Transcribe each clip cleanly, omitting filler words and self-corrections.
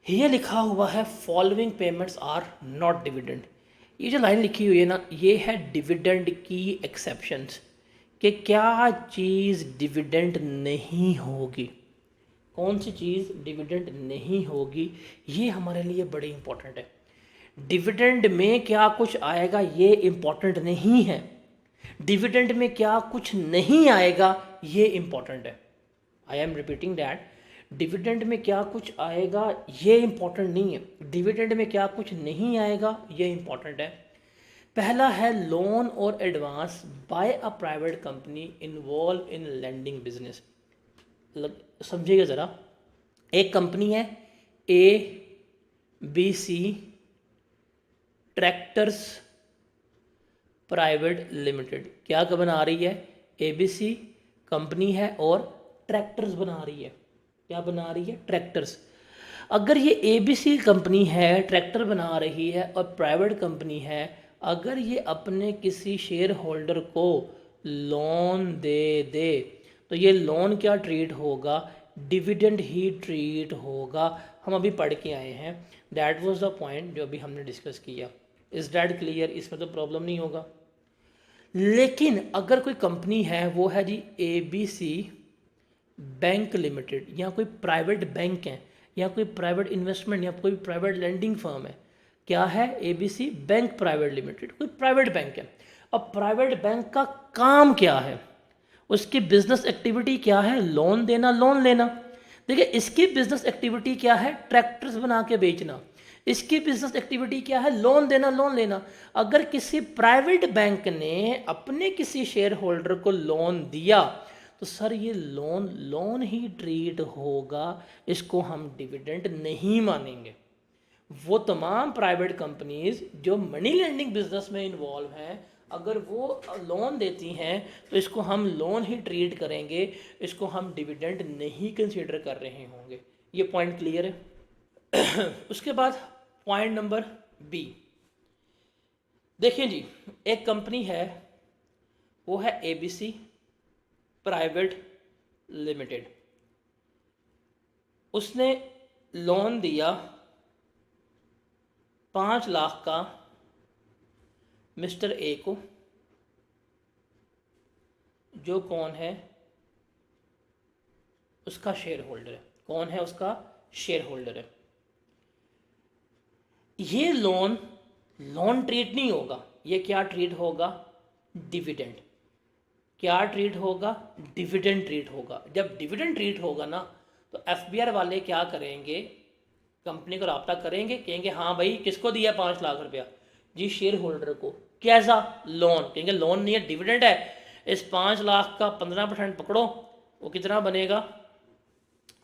ये लिखा हुआ है following payments are not dividend. ये जो लाइन लिखी हुई है ना, ये है डिविडेंड की एक्सेप्शंस, कि क्या चीज़ डिविडेंड नहीं होगी, कौन सी चीज़ डिविडेंड नहीं होगी, ये हमारे लिए बड़ी इंपॉर्टेंट है। डिविडेंड में क्या कुछ आएगा ये इंपॉर्टेंट नहीं है, डिविडेंड में क्या कुछ नहीं आएगा ये इंपॉर्टेंट है। I am repeating that, dividend में क्या कुछ आएगा ये इंपॉर्टेंट नहीं है, डिविडेंड में क्या कुछ नहीं आएगा ये इंपॉर्टेंट है। पहला है loan or advance by a private company involve in lending business. समझिएगा ज़रा, एक कंपनी है ABC ट्रैक्टर्स प्राइवेट लिमिटेड, क्या बना रही है, ABC कंपनी है और ट्रैक्टर्स बना रही है। क्या बना रही है, ट्रैक्टर्स। अगर ये ABC कंपनी है, ट्रैक्टर बना रही है और प्राइवेट कंपनी है, अगर ये अपने किसी शेयर होल्डर को लोन दे दे तो ये लोन क्या ट्रीट होगा, डिविडेंड ही ट्रीट होगा। हम अभी पढ़ के आए हैं, दैट वाज द पॉइंट जो अभी हमने डिस्कस किया। इज दैट क्लियर, इसमें तो प्रॉब्लम नहीं होगा। लेकिन अगर कोई कंपनी है, वो है जी ABC बैंक लिमिटेड, या कोई प्राइवेट बैंक है, या कोई प्राइवेट इन्वेस्टमेंट या कोई प्राइवेट लैंडिंग फर्म है, क्या है, ABC बैंक प्राइवेट लिमिटेड, कोई प्राइवेट बैंक है। अब प्राइवेट बैंक का काम क्या है, उसकी बिजनेस एक्टिविटी क्या है, लोन देना लोन लेना। देखिए, इसकी बिजनेस एक्टिविटी क्या है, ट्रैक्टर्स बना के बेचना। इसकी बिजनेस एक्टिविटी क्या है, लोन देना लोन लेना। अगर किसी प्राइवेट बैंक ने अपने किसी शेयर होल्डर को लोन दिया तो सर ये लोन लोन ही ट्रीट होगा, इसको हम डिविडेंड नहीं मानेंगे। वो तमाम प्राइवेट कंपनीज जो मनी लेंडिंग बिजनेस में इन्वॉल्व हैं, अगर वो लोन देती हैं तो इसको हम लोन ही ट्रीट करेंगे, इसको हम डिविडेंड नहीं कंसीडर कर रहे होंगे। ये पॉइंट क्लियर है। उसके बाद पॉइंट नंबर B, देखिए जी, एक कंपनी है, वो है ABC प्राइवेट लिमिटेड। उसने लोन दिया 5 लाख का मिस्टर A को, जो कौन है, उसका शेयर होल्डर है। कौन है, उसका शेयर होल्डर है। ये लोन लोन ट्रीट नहीं होगा, ये क्या ट्रीट होगा, डिविडेंड। क्या ट्रीट होगा, डिविडेंड ट्रीट होगा। जब डिविडेंड ट्रीट होगा ना, तो FBR वाले क्या करेंगे, कंपनी को रब्ता करेंगे, कहेंगे हाँ भाई किसको दिया 5 लाख रुपया, जी शेयर होल्डर को। कैसा लोन, कहेंगे लोन नहीं है, डिविडेंड है। इस 5 लाख का 15% पकड़ो, वो कितना बनेगा,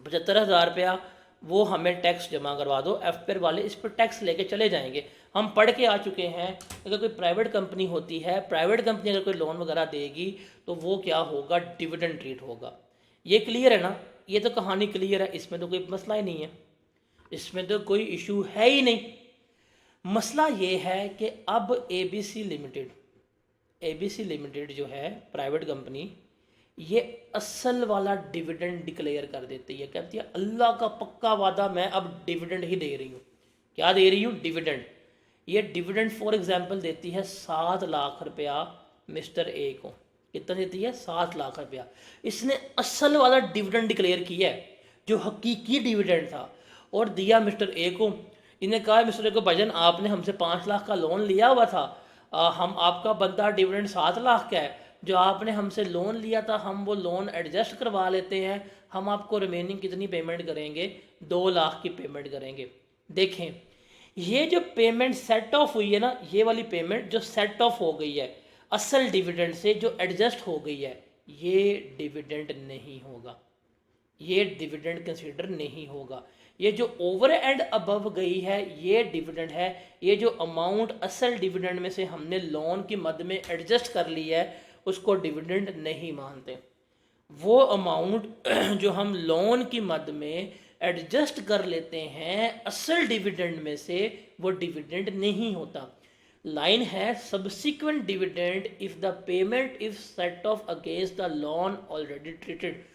75,000 रुपया, वो हमें टैक्स जमा करवा दो। FBR वाले इस पर टैक्स लेके चले जाएंगे। हम पढ़ के आ चुके हैं, अगर कोई प्राइवेट कंपनी होती है, प्राइवेट कंपनी अगर कोई लोन वगैरह देगी तो वो क्या होगा, डिविडेंड ट्रीट होगा। ये क्लियर है ना, ये तो कहानी क्लियर है, इसमें तो कोई मसला ही नहीं है, इसमें तो कोई इशू है ही नहीं। मसला ये है कि अब ABC लिमिटेड जो है प्राइवेट कंपनी, ये असल वाला डिविडेंड डिक्लेयर कर देती है। कहती है अल्लाह का पक्का वादा, मैं अब डिविडेंड ही दे रही हूँ। क्या दे रही हूँ, डिविडेंड। ये डिविडेंड फॉर एग्जांपल देती है 7 लाख रुपया मिस्टर A को। कितना देती है, 7 लाख रुपया। इसने असल वाला डिविडेंड डिक्लेयर किया है, जो हकीकी डिविडेंड था, और दिया मिस्टर A को। इन्हें कहा मिस्टर A को, भजन आपने हमसे 5 लाख का लोन लिया हुआ था, हम आपका बनता डिविडेंड 7 लाख का है, जो आपने हमसे लोन लिया था हम वो लोन एडजस्ट करवा लेते हैं, हम आपको रिमेनिंग कितनी पेमेंट करेंगे, 2 लाख की पेमेंट करेंगे। देखें, ये जो पेमेंट सेट ऑफ हुई है ना, ये वाली पेमेंट जो सेट ऑफ हो गई है असल डिविडेंड से, जो एडजस्ट हो गई है, ये डिविडेंड नहीं होगा, ये डिविडेंड कंसीडर नहीं होगा। ये जो ओवर एंड अबव गई है ये डिविडेंड है। ये जो अमाउंट असल डिविडेंड में से हमने लोन की मद में एडजस्ट कर ली है, उसको डिविडेंड नहीं मानते। वो अमाउंट जो हम लोन की मद में एडजस्ट कर लेते हैं असल डिविडेंड में से, वो डिविडेंड नहीं होता। लाइन है, subsequent dividend if the payment if set of against the loan already treated.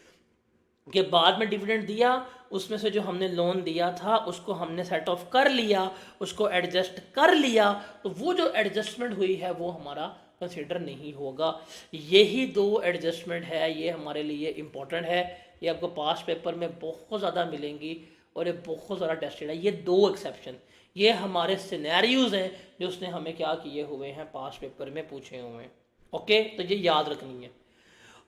कि बाद में डिविडेंड दिया, उसमें से जो हमने लोन दिया था उसको हमने सेट ऑफ कर लिया, उसको एडजस्ट कर लिया, तो वो जो एडजस्टमेंट हुई है वो हमारा कंसिडर नहीं होगा। यही दो एडजस्टमेंट है, ये हमारे लिए इम्पोर्टेंट है, ये आपको पास पेपर में बहुत ज़्यादा मिलेंगी और ये बहुत ज़्यादा टेस्टेड है। ये दो एक्सेप्शन, ये हमारे सिनेरियोज हैं जो उसने हमें क्या किए हुए हैं, पास पेपर में पूछे हुए हैं। ओके, तो ये याद रखनी है।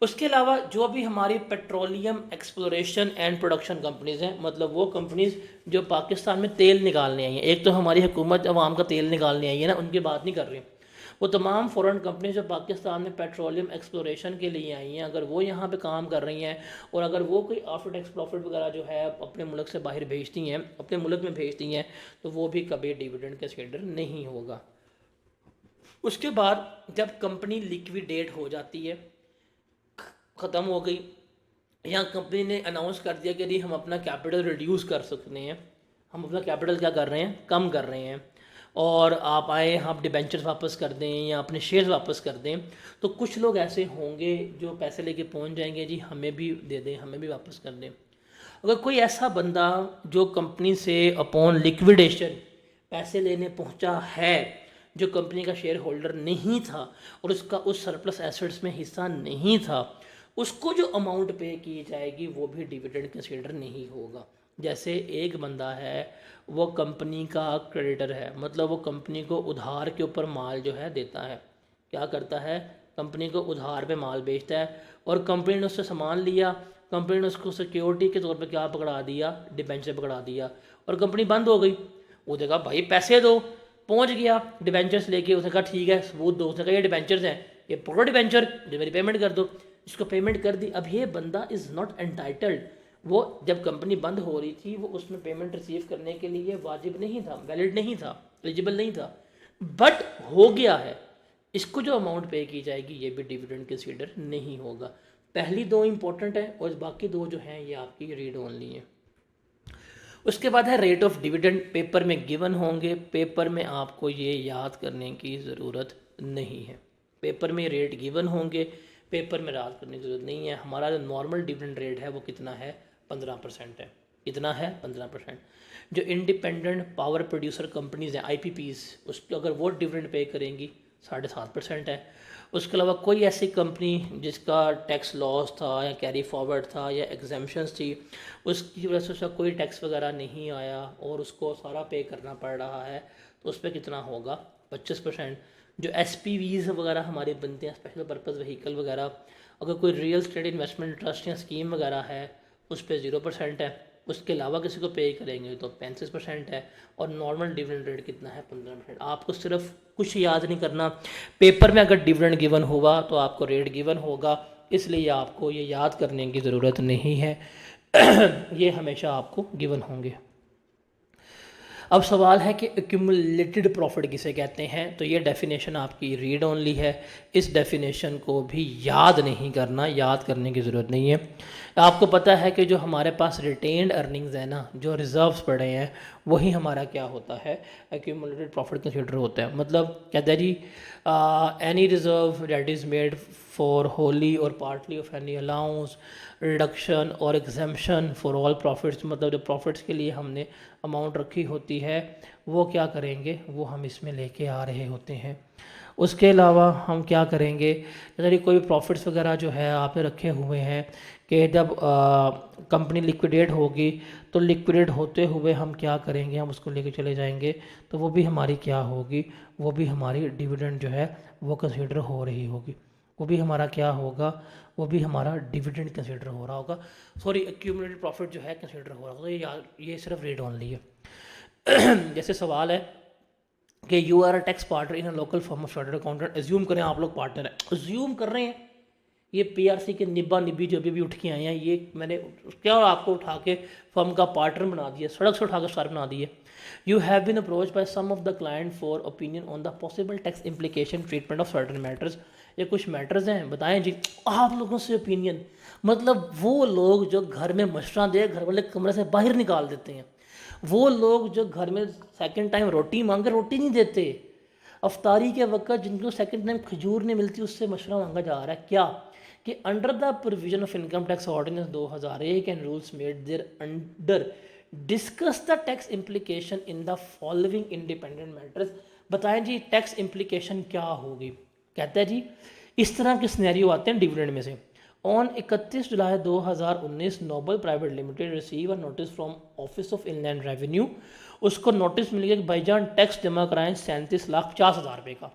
उसके अलावा जो भी हमारी petroleum exploration and production companies हैं, मतलब वो कंपनीज़ जो पाकिस्तान में तेल निकालने आई हैं, एक तो हमारी हुकूमत अवाम का तेल निकालने आई है ना, उनकी बात नहीं कर रही, वो तमाम फ़ॉरेन कंपनीज जो पाकिस्तान में पेट्रोलियम एक्सप्लोरेशन के लिए आई हैं, अगर वो यहाँ पे काम कर रही हैं और अगर वो कोई आफ्टर टैक्स प्रॉफिट वगैरह जो है अपने मुल्क से बाहर भेजती हैं, अपने मुल्क में भेजती हैं, तो वो भी कभी डिविडेंड कंसीडर नहीं होगा। उसके बाद जब कंपनी लिक्विडेट हो जाती है, ख़त्म हो गई, या कंपनी ने अनाउंस कर दिया कि नहीं हम अपना कैपिटल रिड्यूस कर सकते हैं, हम अपना कैपिटल क्या कर रहे हैं, कम कर रहे हैं, और आप आए हम डिबेंचर्स वापस कर दें या अपने शेयर्स वापस कर दें, तो कुछ लोग ऐसे होंगे जो पैसे लेके पहुंच जाएंगे, जी हमें भी दे दें, हमें भी वापस कर दें। अगर कोई ऐसा बंदा जो कंपनी से अपॉन लिक्विडेशन पैसे लेने पहुंचा है, जो कंपनी का शेयर होल्डर नहीं था और उसका उस सरप्लस एसेट्स में हिस्सा नहीं था, उसको जो अमाउंट पे की जाएगी वो भी डिविडेंड कंसीडर नहीं होगा। जैसे एक बंदा है, वो कंपनी का क्रेडिटर है, मतलब वो कंपनी को उधार के ऊपर माल जो है देता है, क्या करता है, कंपनी को उधार पे माल बेचता है, और कंपनी ने उससे सामान लिया, कंपनी ने उसको सिक्योरिटी के तौर पे क्या पकड़ा दिया, डिबेंचर पकड़ा दिया, और कंपनी बंद हो गई। वो देखा भाई पैसे दो, पहुंच गया डिबेंचर्स लेके, उसने कहा ठीक है सबूत दो, उसने कहा ये डिबेंचर्स हैं, ये पकड़ो डिबेंचर, जो मेरी पेमेंट कर दो, इसको पेमेंट कर दी। अब ये बंदा इज़ नॉट एंटाइटल्ड, वो जब कंपनी बंद हो रही थी वो उसमें पेमेंट रिसीव करने के लिए वाजिब नहीं था, वैलिड नहीं था, एलिजिबल नहीं था, बट हो गया है, इसको जो अमाउंट पे की जाएगी ये भी डिविडेंड कंसीडर नहीं होगा। पहली दो इंपॉर्टेंट है और बाकी दो जो हैं ये आपकी रीड ओनली है। उसके बाद है रेट ऑफ डिविडेंड, पेपर में गिवन होंगे, पेपर में आपको ये याद करने की ज़रूरत नहीं है, पेपर में रेट गिवन होंगे, पेपर में याद करने की ज़रूरत नहीं है। हमारा जो नॉर्मल डिविडेंड रेट है वो कितना है, 15% है। कितना है, 15%। जो इंडिपेंडेंट पावर प्रोड्यूसर कंपनीज़ हैं IPPs, उसको अगर वो डिविडेंड पे करेंगी 7.5% है। उसके अलावा कोई ऐसी कंपनी जिसका टैक्स लॉस था या कैरी फॉरवर्ड था या एग्जाम्पशंस थी, उसकी वजह से उसका कोई टैक्स वगैरह नहीं आया और उसको सारा पे करना पड़ रहा है, तो उस पर कितना होगा, 25%। जो SPVs वगैरह हमारे बनते हैं, स्पेशल पर्पज़ व्हीकल वगैरह, अगर कोई रियल स्टेट इन्वेस्टमेंट ट्रस्ट या स्कीम वगैरह है उस पर 0% है, उसके अलावा किसी को पे करेंगे तो 35% है, और नॉर्मल डिविडेंड रेट कितना है, 15%। आपको सिर्फ कुछ याद नहीं करना, पेपर में अगर डिविडेंड गिवन हुआ तो आपको रेट गिवन होगा, इसलिए आपको ये याद करने की ज़रूरत नहीं है ये हमेशा आपको गिवन होंगे। अब सवाल है कि एक्यूमुलेटेड प्रॉफिट किसे कहते हैं, तो ये डेफिनेशन आपकी रीड ओनली है, इस डेफिनेशन को भी याद नहीं करना, याद करने की ज़रूरत नहीं है। आपको पता है कि जो हमारे पास रिटेन्ड अर्निंग्स है ना, जो रिजर्व्स पड़े हैं, वही हमारा क्या होता है, एक्यूमुलेटेड प्रॉफिट कंसीडर होता है। मतलब कहते हैं जी any reserve that is made for wholly or partly of any allowance, reduction or exemption for all profits, मतलब जो प्रॉफिट्स के लिए हमने अमाउंट रखी होती है वो क्या करेंगे, वो हम इसमें लेके आ रहे होते हैं। उसके अलावा हम क्या करेंगे, यदि कोई प्रॉफिट्स वगैरह जो है आपने रखे हुए हैं कि जब कंपनी लिक्विडेट होगी तो लिक्विडेट होते हुए हम क्या करेंगे, हम उसको लेके चले जाएंगे, तो वो भी हमारी क्या होगी, वो भी हमारी डिविडेंड जो है वो कंसीडर हो रही होगी, वो भी हमारा क्या होगा, वो भी हमारा डिविडेंड कंसीडर हो रहा होगा, सॉरी एक्यूमुलेटेड प्रॉफिट जो है कंसीडर हो रहा होगा। तो ये सिर्फ रेट ओनली है जैसे सवाल है कि you are a tax partner in a local firm of chartered accountant, assume करें आप लोग पार्टनर हैं, एज्यूम कर रहे हैं, ये PRC के निब्बा निब्बी जो अभी उठ के आए हैं, ये मैंने क्या आपको उठा के फर्म का पार्टनर बना दिया, सड़क से उठा कर स्टार बना दिए। You have been approach by some of the client for opinion on the possible tax implication treatment of certain matters, ये कुछ मैटर्स हैं, बताएं जी आप लोगों से ओपिनियन, मतलब वो लोग जो घर में मशवरा दे, घर वाले कमरे से बाहर निकाल देते हैं, वो लोग जो घर में सेकंड टाइम रोटी मांगे, रोटी नहीं देते, अफ्तारी के वक्त जिनको सेकंड टाइम खजूर नहीं मिलती उससे मशवरा मांगा जा रहा है, क्या कि under the provision of income tax ordinance 2001 and rules made thereunder discuss the tax implication in the following independent matters. बताएं जी टैक्स इम्प्लीकेशन क्या होगी। कहता है जी इस तरह के सिनेरियो आते हैं डिविडेंड में से। On 31 July 2019 Noble Private Limited receive a notice from office of inland revenue. उसको नोटिस मिल गया कि भाईजान टैक्स जमा कराएं 37,50,000 रुपये का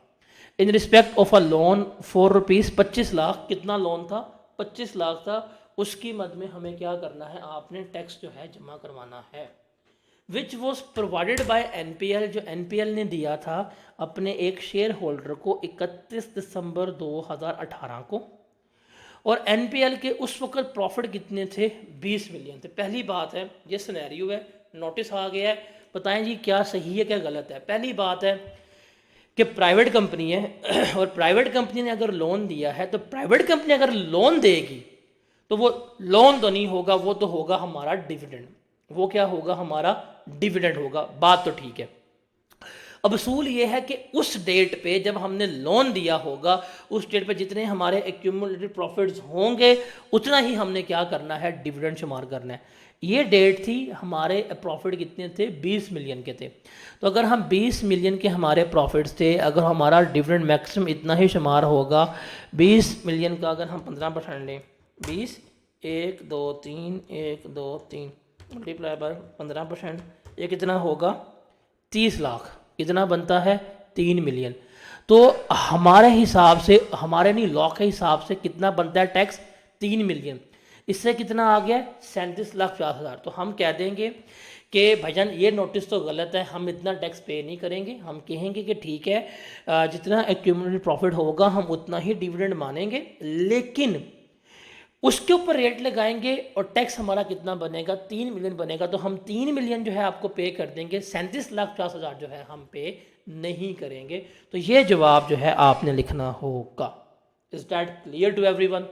in respect of a loan for rupees 25 lakh. कितना लोन था? 25 लाख था। उसकी मद में हमें क्या करना है, आपने टैक्स जो है जमा करवाना है। Which was provided by NPL, जो एनपीएल ने दिया था अपने एक शेयर होल्डर को 31 दिसंबर 2018 को। और एनपीएल के उस वक्त प्रॉफिट कितने थे? 20 मिलियन थे। पहली बात है ये सिनेरियो है, नोटिस आ गया है, बताएं जी क्या सही है क्या गलत है। पहली बात है कि प्राइवेट कंपनी है और प्राइवेट कंपनी ने अगर लोन दिया है तो प्राइवेट कंपनी अगर लोन देगी तो वो लोन तो नहीं होगा, वो तो होगा हमारा डिविडेंड। वो क्या होगा? हमारा डिविडेंड होगा। बात तो ठीक है। अब असूल ये है कि उस डेट पे जब हमने लोन दिया होगा उस डेट पे जितने हमारे एक्यूमुलेटेड प्रॉफिट्स होंगे उतना ही हमने क्या करना है, डिविडेंड शुमार करना है। ये डेट थी, हमारे प्रॉफिट कितने थे? 20 मिलियन के थे। तो अगर हम 20 मिलियन के हमारे प्रॉफिट्स थे, अगर हमारा डिविडेंड मैक्सिमम इतना ही शुमार होगा, 20 मिलियन का अगर हम 15% लें, 20 1 2 3 1 2 3 मल्टीप्लाई बाय 15%, ये कितना होगा? 30 लाख। कितना बनता है? 3 मिलियन। तो हमारे हिसाब से, हमारे नहीं लॉ के हिसाब से कितना बनता है टैक्स? 3 मिलियन। इससे कितना आ गया? 37,50,000। तो हम कह देंगे कि भाईजान ये नोटिस तो गलत है, हम इतना टैक्स पे नहीं करेंगे। हम कहेंगे कि ठीक है जितना एक्यूमुलेटेड प्रॉफिट होगा हम उतना ही डिविडेंड मानेंगे, लेकिन उसके ऊपर रेट लगाएंगे और टैक्स हमारा कितना बनेगा? 3 मिलियन बनेगा। तो हम 3 मिलियन जो है आपको पे कर देंगे, 37,50,000 जो है हम पे नहीं करेंगे। तो ये जवाब जो है आपने लिखना होगा। Is that clear to everyone?